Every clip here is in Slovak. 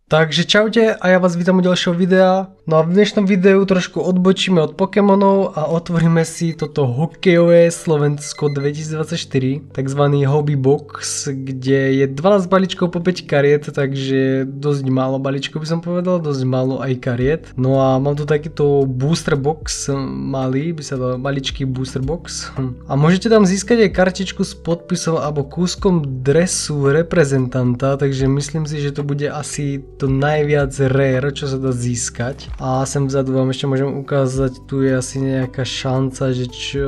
Takže čaute a ja vás vítam u ďalšieho videa. No a v dnešnom videu trošku odbočíme od Pokémonov a otvoríme si toto hokejové Slovensko 2024, takzvaný Hobby Box, kde je 12 balíčkov po 5 kariet, takže dosť málo balíčkov by som povedal, dosť málo aj kariet. No a mám tu takýto booster box, malý, by sa dal maličký booster box. A môžete tam získať aj kartičku s podpisom alebo kúskom dresu reprezentanta, takže myslím si, že to bude asi to najviac rare, čo sa dá získať. A sem vzadu vám ešte môžem ukázať, tu je asi nejaká šanca, že čo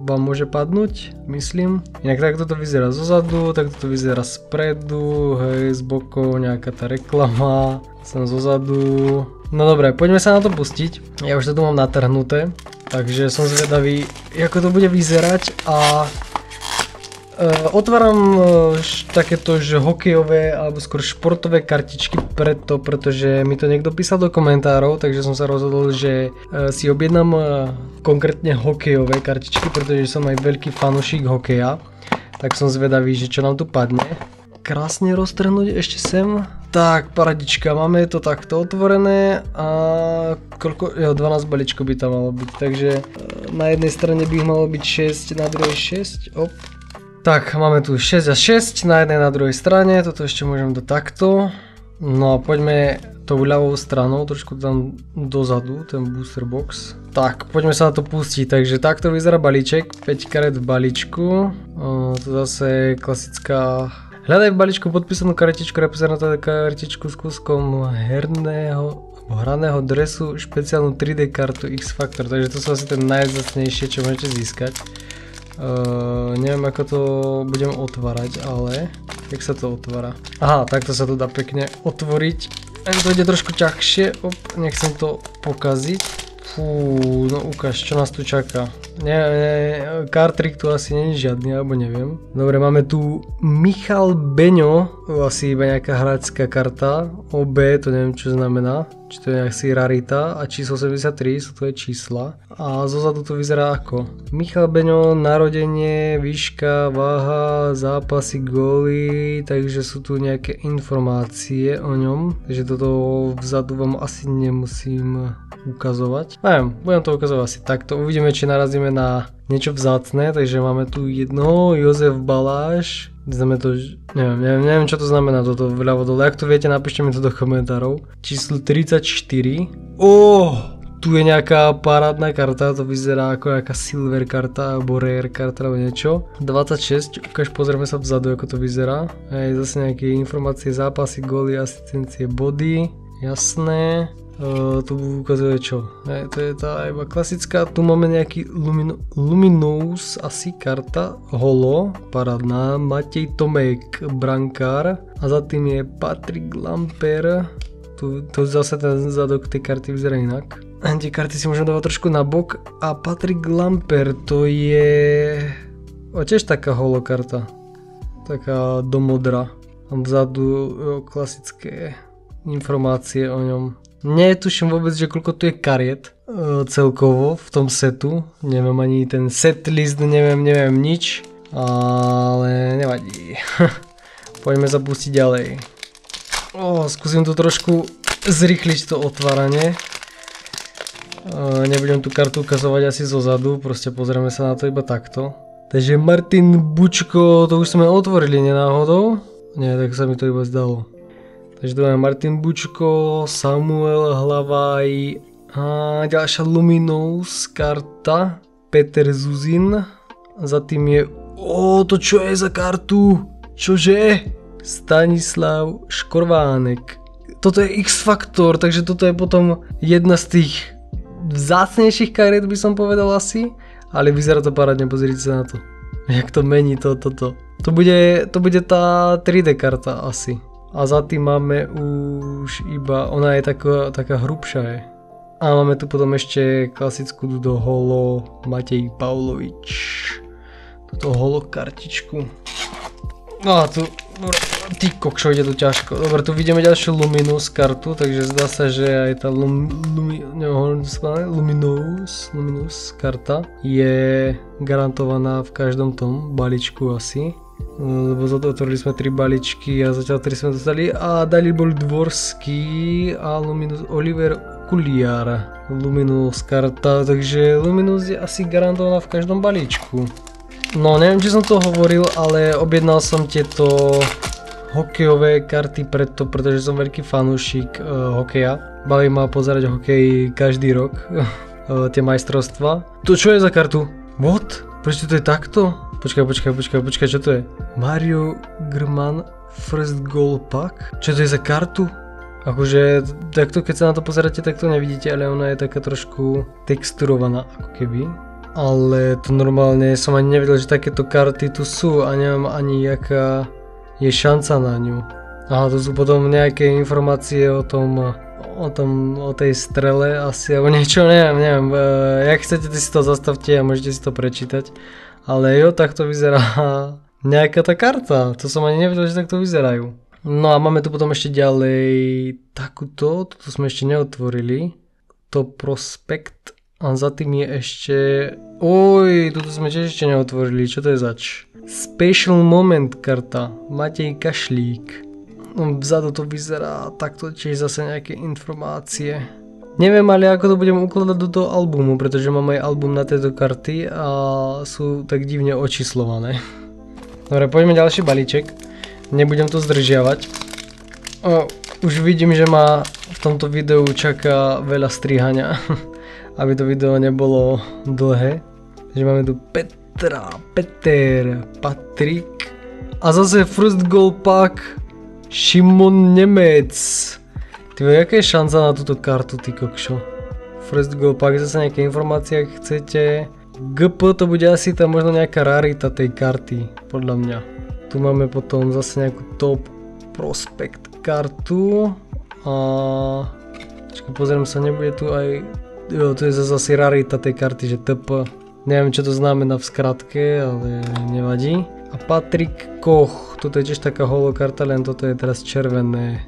vám môže padnúť, myslím. Inak takto to vyzerá zozadu, takto to vyzerá spredu, hej, z bokov nejaká tá reklama, sem zozadu. No dobre, poďme sa na to pustiť. Ja už to tu mám natrhnuté, takže som zvedavý, ako to bude vyzerať a otváram takéto hokejové alebo skôr športové kartičky pretože mi to niekto písal do komentárov, takže som sa rozhodol, že si objednám konkrétne hokejové kartičky, pretože som aj veľký fanúšik hokeja, tak som zvedavý, že čo nám tu padne. Krásne roztrhnúť ešte sem. Tak, paradička, máme to takto otvorené a koľko, 12 balíčkov by tam malo byť, takže na jednej strane by ich malo byť 6, na druhej 6, op. Tak, máme tu 6 a 6 na jednej na druhej strane, toto ešte môžem dať takto. No a poďme tou ľavou stranou, trošku tam dozadu, ten booster box. Tak, poďme sa na to pustiť, takže takto vyzerá balíček, 5 karet v balíčku. To zase klasická. Hľadaj v balíčku podpísanú kartičku, reprezentantové kartičku s kúskom hraného dresu, špeciálnu 3D kartu X-Factor, takže to sú asi ten najvzácnejšie, čo môžete získať. Neviem, ako to budem otvárať, ale jak sa to otvára? Aha, takto sa to dá pekne otvoriť. Ak to ide trošku ťažšie, nechcem to pokaziť. Fú, no ukáž, čo nás tu čaká. Card trick tu asi nie je žiadny, alebo neviem. Dobre, máme tu Michal Beňo, asi iba nejaká hráčská karta. OB, to neviem čo znamená. Či to je asi rarita a číslo 73 sú to je čísla. A zozadu to vyzerá ako Michal Beňo, narodenie, výška, váha, zápasy, góly, takže sú tu nejaké informácie o ňom. Takže toto vzadu vám asi nemusím ukazovať. Neviem, budem to ukazovať asi takto. Uvidíme, či narazíme na niečo vzácne, takže máme tu jednoho, Jozef Baláš. Znamená to, neviem čo to znamená toto vľavo dole. Ak to viete, napíšte mi to do komentárov. Číslo 34. Tu je nejaká parádna karta, to vyzerá ako nejaká silver karta alebo rare karta alebo niečo. 26, ukáž, pozrieme sa vzadu, ako to vyzerá. Hej, zase nejaké informácie, zápasy, góly, asistencie, body. Jasné. Tu ukazuje čo? To je tá iba klasická, tu máme nejaký Luminous asi karta, holo, parádna, Matej Tomek, brankár a za tým je Patrik Lamper, tu zase ten zadok tej karty vyzerá inak. Tie karty si môžem dávať trošku na bok a Patrik Lamper to je tiež taká holo karta, taká do modra a vzadu klasické informácie o ňom. Netuším vôbec, že koľko tu je kariet celkovo v tom setu. Neviem ani ten set list, neviem nič. Ale nevadí. Poďme sa pustiť ďalej. Skúsim to trošku zrýchliť to otváranie. Nebudem tú kartu ukazovať asi zozadu, proste pozrieme sa na to iba takto. Takže Martin Bučko, to už sme otvorili nenáhodou? Nie, tak sa mi to iba zdalo. Takže tu máme Martin Bučko, Samuel Hlavaj a ďalšia Luminous karta, Peter Zuzin. Za tým je, to čo je za kartu? Čože? Stanislav Škorvánek. Toto je X-Factor, takže toto je potom jedna z tých vzácnejších kariet by som povedal asi. Ale vyzerá to parádne, pozrite sa na to. Jak to mení toto. To bude tá 3D karta asi. A za tým máme už iba, ona je taká hrubšia je. A máme tu potom ešte klasickú do holo Matej Pavlovič. Toto holo kartičku. No a tu, ty kokšo, ide to ťažko. Dobre, tu vidíme ďalšiu Luminous kartu, takže zdá sa, že aj tá Luminous karta je garantovaná v každom tom balíčku asi. Lebo otvorili sme 3 balíčky a zatiaľ 3 sme dostali a dali bol Dvorský a Luminous Oliver Kuliar. Luminous karta, takže Luminous je asi garantovaná v každom balíčku. No neviem, či som to hovoril, ale objednal som tieto hokejové karty pretože som veľký fanúšik hokeja. Baví ma pozerať hokej každý rok, tie majstrovstvá. To čo je za kartu? What? Prečo to je takto? Počkaj, čo to je? Mario Grman First Goal Pack? Čo to je za kartu? Akože, takto keď sa na to pozeráte, tak to nevidíte, ale ona je taká trošku texturovaná, ako keby. Ale to normálne som ani nevedel, že takéto karty tu sú a neviem ani jaká je šanca na ňu. Aha, to sú potom nejaké informácie o tej strele asi, alebo niečo, neviem. Jak chcete, si to zastavte a môžete si to prečítať. Ale jo, takto vyzerá nejaká tá karta. To som ani nevedel, že takto vyzerajú. No a máme tu potom ešte ďalej takúto, toto sme ešte neotvorili. To prospekt a za tým je ešte... Oj, toto sme tiež ešte neotvorili, čo to je zač? Special Moment karta, Matej Kašlík. Vzadu to vyzerá takto, tiež zase nejaké informácie. Neviem ale ako to budem ukladať do toho albumu, pretože mám aj album na tieto karty a sú tak divne očíslované. Dobre, poďme ďalší balíček. Nebudem to zdržiavať. Už vidím, že ma v tomto videu čaká veľa strihania, aby to video nebolo dlhé. Takže máme tu Peter, Patrik a zase First Goal Pack Šimon Nemec. Ty jaká je šanca na túto kartu, ty kokšo? First Goal Pack, zase nejaké informácie, ak chcete. GP to bude asi tá možno nejaká rarita tej karty, podľa mňa. Tu máme potom zase nejakú top prospekt kartu. A... pozriem sa, nebude tu aj... Jo, to je zase rarita tej karty, že TP. Neviem, čo to znamená v skratke, ale nevadí. A Patrik Koch, toto je tiež taká holokarta, len toto je teraz červené,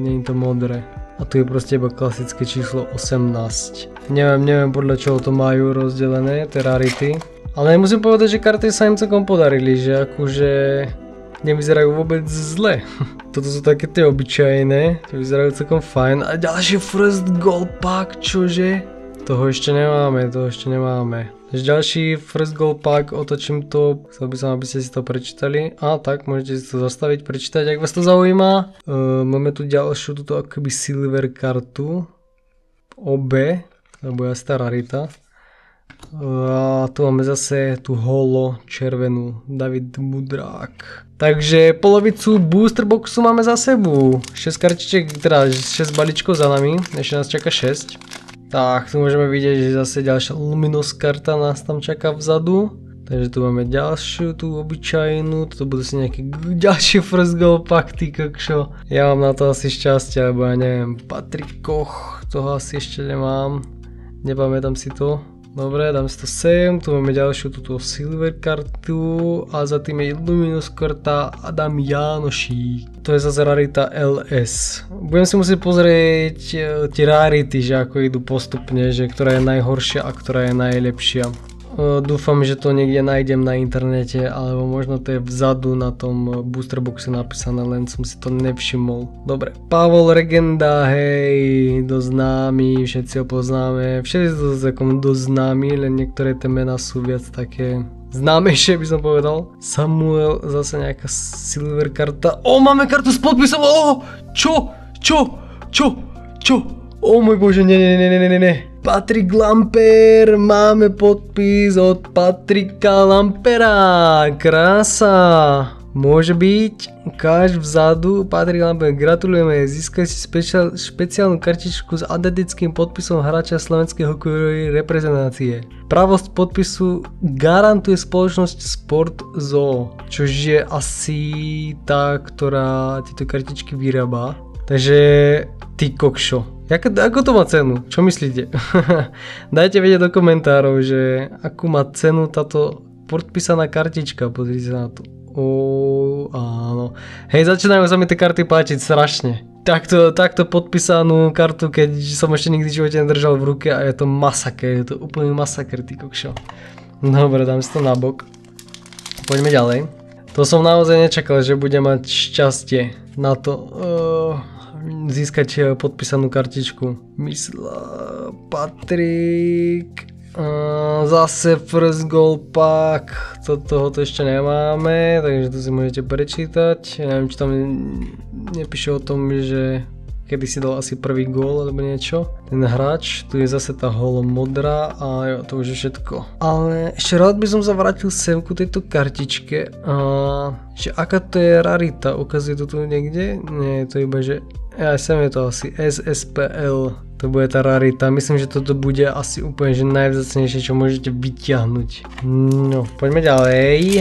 nie je to modré. A tu je proste iba klasické číslo 18. Neviem podľa čoho to majú rozdelené, tie rarity. Ale musím povedať, že karty sa im celkom podarili, že akože nevyzerajú vôbec zle. Toto sú také tie obyčajné, to vyzerajú celkom fajn. A ďalší First Goal Pack, čože? Toho ešte nemáme. Takže ďalší First Goal Pack, otočím to, chcel by som, aby ste si to prečítali. A tak, môžete si to zastaviť, prečítať, ak vás to zaujíma. Máme tu ďalšiu, túto akoby silver kartu. OB, alebo je tá rarita. A tu máme zase tú holo červenú, David Mudrák. Takže polovicu booster boxu máme za sebou. 6 kartiček, teda 6 balíčkov za nami, ešte nás čaká 6. Tak, tu môžeme vidieť, že zase ďalšia Luminous karta nás tam čaká vzadu. Takže tu máme ďalšiu, tú obyčajnú, toto budú si nejaký ďalší First Goal Pack, ty kokšo. Ja mám na to asi šťastie, alebo ja neviem, Patrik Koch, toho asi ešte nemám. Nepamätám si to. Dobre, dám si to sem, tu máme ďalšiu túto silver kartu a za tým je Luminous karta Adam Jánošík. To je zase rarita LS. Budem si musieť pozrieť tie rarity, že ako idú postupne, že ktorá je najhoršia a ktorá je najlepšia. Dúfam, že to niekde nájdem na internete, alebo možno to je vzadu na tom booster boxe napísané, len som si to nevšimol. Dobre, Pavol Regenda, hej, dosť známy, všetci ho poznáme, všetci to takom dosť známi, len niektoré tie mená sú viac také známejšie, by som povedal. Samuel, zase nejaká silver karta. Máme kartu s podpisom, čo? Môj bože, nie. Patrik Lamper, máme podpis od Patrika Lampera, krása, môže byť, ukáž vzadu, Patrik Lamper, gratulujeme, získali si špeciálnu kartičku s autentickým podpisom hráča slovenskej hokejovej reprezentácie. Pravosť podpisu garantuje spoločnosť Sport Zoo, čo je asi tá, ktorá tieto kartičky vyrába, takže ty kokšo. Ako to má cenu? Čo myslíte? Dajte vedieť do komentárov, že akú má cenu táto podpísaná kartička. Pozrite sa na to. Áno. Hej, začínajú sa mi tie karty páčiť strašne. Takto podpísanú kartu, keď som ešte nikdy v živote nedržal v ruke a je to masaker. Je to úplný masaker, ty kokšo. Dobre, dám si to nabok. Poďme ďalej. To som naozaj nečakal, že budem mať šťastie na to získať podpísanú kartičku. Patrik, zase First Gold Pack, tohoto ešte nemáme, takže to si môžete prečítať. Neviem, či tam nepíše o tom, že kedy si dal asi prvý gól alebo niečo. Ten hráč, tu je zase tá holo modrá a jo, to už je všetko. Ale ešte rád by som sa vrátil sem ku tejto kartičke a že aká to je rarita, ukazuje to tu niekde? Nie, je to iba, že ja sem je to asi SSPL, to bude tá rarita. Myslím, že toto bude asi úplne že najvzácnejšie, čo môžete vyťahnuť. No, poďme ďalej.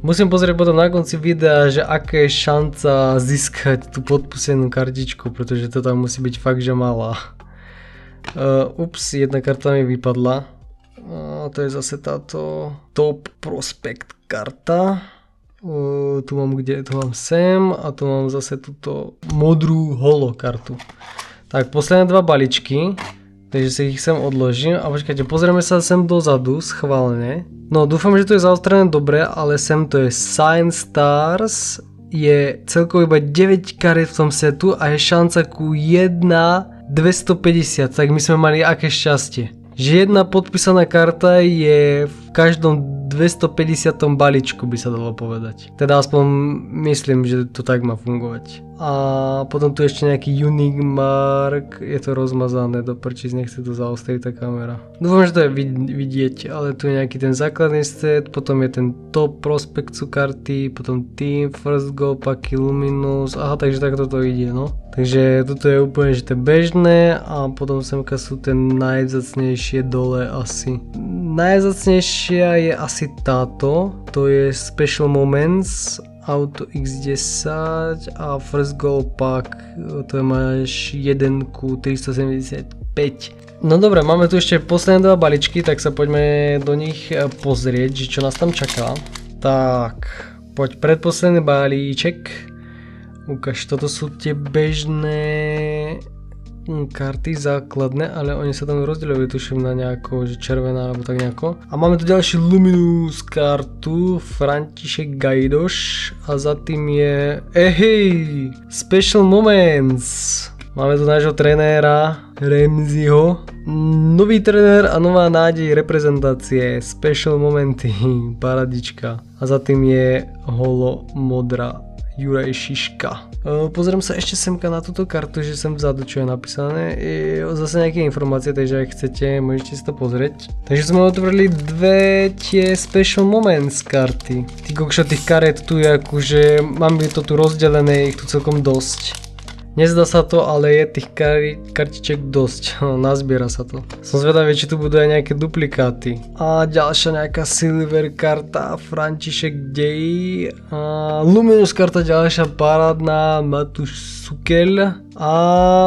Musím pozrieť potom na konci videa, že aká je šanca získať tú podpísanú kartičku, pretože to tam musí byť fakt, že malá. Jedna karta mi vypadla. To je zase táto Top Prospect karta. Tu mám sem a tu mám zase túto modrú holo kartu. Tak, posledné dva balíčky. Takže si ich sem odložím a počkajte, pozrieme sa sem dozadu schválne. No dúfam, že to je zaostrené dobre, ale sem to je Science Stars, je celkovo iba 9 kariet v tom setu a je šanca ku 1/250, tak my sme mali aké šťastie. Že jedna podpísaná karta je v každom 250. balíčku, by sa dalo povedať. Teda aspoň myslím, že to tak má fungovať. A potom tu ešte nejaký Unique Mark, je to rozmazané do prčíc, nechce to zaostriť tá kamera. Dúfam, že to je vidieť, ale tu je nejaký ten základný set, potom je ten Top Prospect sú karty, potom Team, First Go, Paky, Luminous, aha, takže takto to ide, no. Takže toto je úplne, že to je bežné a potom semka sú tie najvzácnejšie dole asi. Najvzácnejšia je asi táto, to je Special Moments, Auto X10 a First Gold Pack, to máš 1/375. No dobre, máme tu ešte posledné dva balíčky, tak sa poďme do nich pozrieť, že čo nás tam čaká. Tak, poď predposledný balíček. Ukáž, toto sú tie bežné karty základné, ale oni sa tam rozdeľujú, tuším, na nejako, že červená alebo tak nejako. A máme tu ďalšiu Luminous kartu, František Gajdoš a za tým je Special Moments. Máme tu nášho trenéra Remziho. Nový trenér a nová nádej reprezentácie, Special Momenty, paradička. A za tým je holo modrá Juraj Šiška. Pozriem sa ešte semka na túto kartu, že sem vzadu čo je napísané. Je zase nejaké informácie, takže ak chcete, môžete si to pozrieť. Takže sme otvorili dve tie Special Moments karty. Ty kokšo, tých karet tu je akože, máme to tu rozdelené, ich tu celkom dosť. Nezdá sa to, ale je tých kartiček dosť, nazbiera sa to. Som zvedavý, či tu budú aj nejaké duplikáty. A ďalšia nejaká Silver karta, František Dej. A Luminous karta ďalšia parádna, Matúš Sukel. A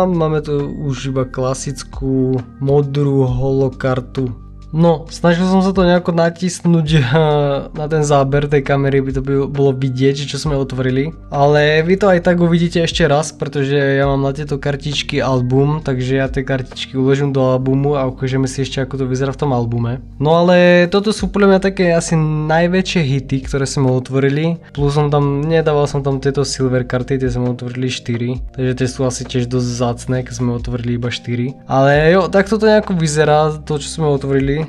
máme tu už iba klasickú modrú holokartu. No, snažil som sa to nejako natisnúť na ten záber tej kamery, by to bolo vidieť, čo sme otvorili. Ale vy to aj tak uvidíte ešte raz, pretože ja mám na tieto kartičky album, takže ja tie kartičky uložím do albumu a ukážeme si ešte, ako to vyzerá v tom albume. No ale toto sú podľa mňa také asi najväčšie hity, ktoré sme otvorili. Plus nedával som tam tieto silver karty, tie sme otvorili 4. Takže tie sú asi tiež dosť vzácne, keď sme otvorili iba 4. Ale jo, tak toto nejako vyzerá, to čo sme otvorili.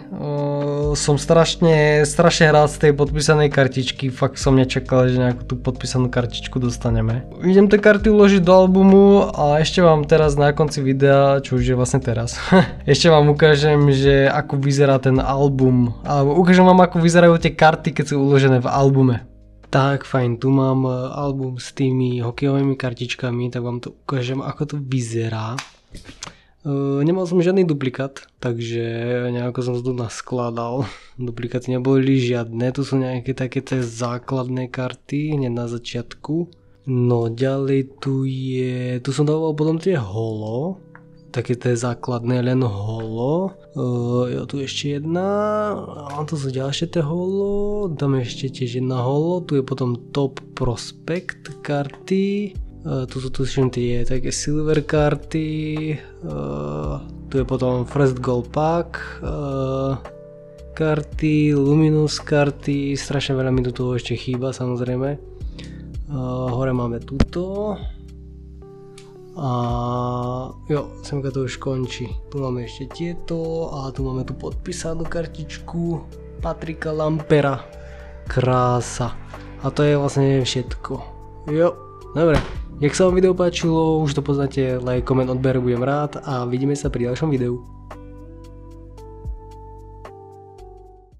Som strašne rád z tej podpísanej kartičky, fakt som nečakal, že nejakú tú podpísanú kartičku dostaneme. Idem tie karty uložiť do albumu a ešte vám teraz na konci videa, čo už je vlastne teraz, ešte vám ukážem, že ako vyzerá ten album, alebo ukážem vám, ako vyzerajú tie karty, keď sú uložené v albume. Tak fajn, tu mám album s tými hokejovými kartičkami, tak vám to ukážem, ako to vyzerá. Nemal som žiadny duplikát, takže nejako som to naskladal. Duplikáty neboli žiadne, tu sú nejaké také tie základné karty hneď na začiatku. No ďalej tu som dával potom tie holo, také tie základné, len holo. Jo, tu ešte jedna, a tu sú ďalšie tie holo, tam ešte tiež jedna holo, tu je potom Top Prospect karty. Tu sú tuším tie také silver karty, tu je potom First Gold Pack, karty, Luminous karty, strašne veľa mi do toho ešte chýba samozrejme. Hore máme túto. A jo, semka to už končí. Tu máme ešte tieto a tu máme tu podpísanú kartičku Patrika Lampera. Krása. A to je vlastne všetko. Jo, dobre. Jak sa vám video páčilo, už to poznáte, like, koment, odber, budem rád a vidíme sa pri ďalšom videu.